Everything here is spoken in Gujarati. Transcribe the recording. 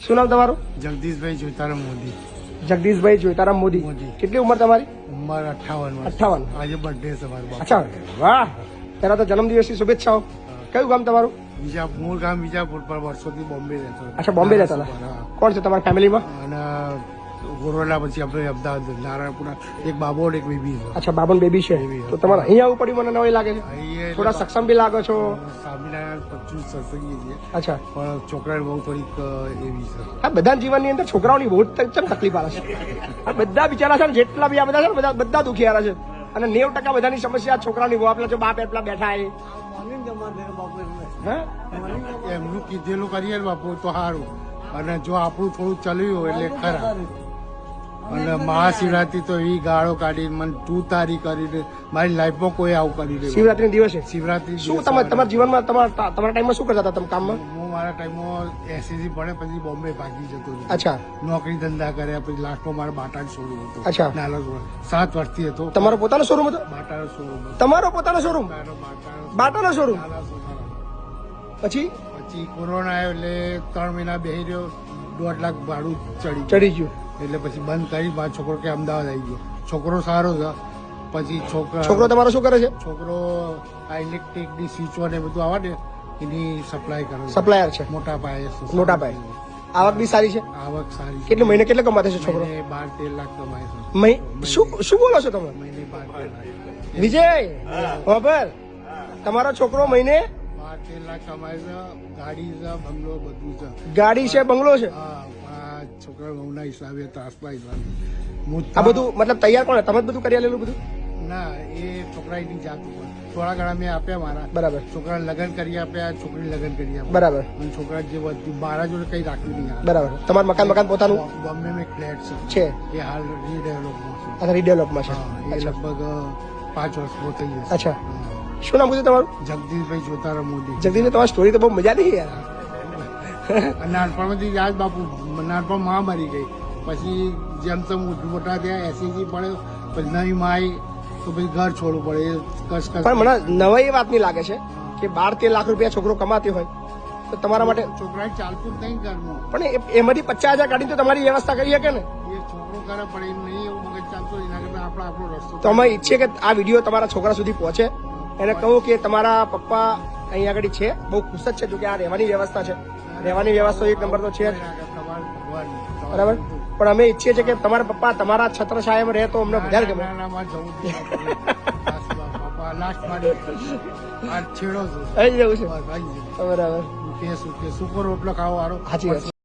શું નામ તમારું? જગદીશભાઈ જોતારામ મોદી. જગદીશભાઈ જોતારામ મોદી. કેટલી ઉંમર તમારી? ઉંમર 58. 58. આજે બર્થડે છે મારો. અચ્છા, વાહ. પહેલા તો જન્મદિવસની શુભેચ્છાઓ. કયું ગામ તમારું? મૂળ ગામ વિજાપુર, પર વર્ષોથી બોમ્બે રહેતો. અચ્છા, બોમ્બે રહેતા હતા. કોણ છે તમારા ફેમિલીમાં? અને કોરોના પછી આપણે અમદાવાદ નારાયણપુરા એક બાબો અને એક બેબી છે. અચ્છા, બાબન બેબી છે. તો તમારે અહીંયા આવવું પડ્યું, મને નવાઈ લાગે છે. અહીંયા થોડા સક્ષમ બી લાગો છો. સ્વામિનારાયણ 25 સત્સંગી છે. અચ્છા, પણ છોકરાની બહુ થોડીક એવી છે. આ બધા જીવનની અંદર છોકરાઓની બહુ તકલીફ આવે છે. આ બધા બિચારા છે ને, જેટલા બી આ બધા છે ને, બધા દુખિયારા છે. અને 90% બધાની સમસ્યા છોકરાની બહુ. આપણા જો બાપ એટલા બેઠા એ એમનું કીધેલું કરીએ ને બાપુ તો સારું. અને જો આપણું થોડું ચલ્યું એટલે ખરા. અને મહાશિવરાત્રી તો એવી ગાળો કાઢી મને તું તારી કરીને મારી લાઈફમાં કોઈ આવું કરી દે. શિવરાત્રી દિવસે શિવરાત્રી શું તમારા જીવનમાં તમારા ટાઈમમાં શું કરતા હતા તમે કામમાં? હું મારા ટાઈમમાં એસએસસી ભણે પછી બોમ્બે ભાગી જતો હતો. અચ્છા, નોકરી ધંધા કર્યા પછી લાસ્ટમાં મારા બાટા શોરૂમ હતો. અચ્છા, નાનો 7 વર્ષથી હતો. તમારો પોતાનો શોરૂમ હતો? બાટાનો શોરૂમ. તમારો પોતાનો શોરૂમ? બાટાનો શોરૂમ. પછી પછી કોરોના આવ્યો એટલે 3 મહિના બેસી રહ્યો. 1.5 લાખ ભાડું ચડી ગયું. એટલે પછી બંધ કરી. મારો છોકરો કે અમદાવાદ આવી ગયો. છોકરો સારો છે. પછી છોકરો તમારો શું કરે છે? છોકરો આ ઇલેક્ટ્રિક ની સ્વિચો ને બધું આવે ને એની સપ્લાય કરે. સપ્લાયર છે. મોટા પાયે. મોટા પાયે. આવક બી સારી છે? આવક સારી છે. કેટલી મહિને કેટલો કમાતો છે છોકરો? 12-13 લાખ કમાય છે. શું બોલો છો તમે? મહિને 12-13 લાખ. વિજય ખબર, તમારો છોકરો મહિને 12-13 લાખ કમાય છે. ગાડી છે, બંગલો બધું છે. ગાડી છે, બંગલો છે. હા, આ છોકરા બહુના હિસાબે ત્રાસના હિસાબે. આ બધું મતલબ તૈયાર કોણ? તમે જ બધું કરી આલેલું બધું? ના, એ છોકરાની જાત ઉપર થોડા ઘણા મેં આપ્યા મારા. બરાબર. છોકરા લગ્ન કરી આપ્યા, છોકરી લગ્ન કરી આપ્યા. બરાબર. અને છોકરા જે બધું મારા જોડે કઈ રાખ્યું નહીં. બરાબર. તમારું મકાન પોતાનું બોમ્બે માં ફ્લેટ છે? એ હાલ રીડેવલપમાં છે. અચ્છા, રીડેવલપમાં છે. એ લગભગ 5 વર્ષ થઈ જશે. અચ્છા, શું નામ કીધું તમારું? જગદીશભાઈ જોતારામ મોદી. જગદીશ, તમારી સ્ટોરી તો બહુ મજા નહીં યાર. નાનપણમાંથી યાદ બાપુ. નાનપણ માં મરી ગઈ. પછી જેમ તેમ મોટા થયા, એસએસસી પડ્યો, પછી નવી માઈ તો પછી ઘર છોડવું પડે. પણ મને નવાઈ એ વાતની લાગે છે કે 12-13 લાખ રૂપિયા છોકરો કમાતી હોય તો તમારા માટે છોકરાને ચાલતું જ નહીં ઘરમાં. પણ એમાંથી 50,000 કાઢી તો તમારી વ્યવસ્થા કરી શકે ને? એ છોકરો કરે પણ એ નહીં એવું મગજ ચાલતું. એના કરતા આપણે આપણો રસ્તો. તો અમે ઈચ્છીએ કે આ વિડીયો તમારા છોકરા સુધી પહોંચે. એને કહું કે તમારા પપ્પા અહીંયા આગળ છે, બહુ ખુશ જ છે. જો કે આ રહેવાની વ્યવસ્થા છે, રહેવાની વ્યવસ્થા 1 નંબર તો છે જ. બરાબર. પણ અમે ઈચ્છીએ છીએ કે તમારા પપ્પા તમારા છત્રછાયામાં રહે તો અમને વધારે ગમે. લાસ્ટ મારી છેડો આવી જવું છે. બરાબર. સુકો રોટલો ખાવો સારો. સાચી વાત.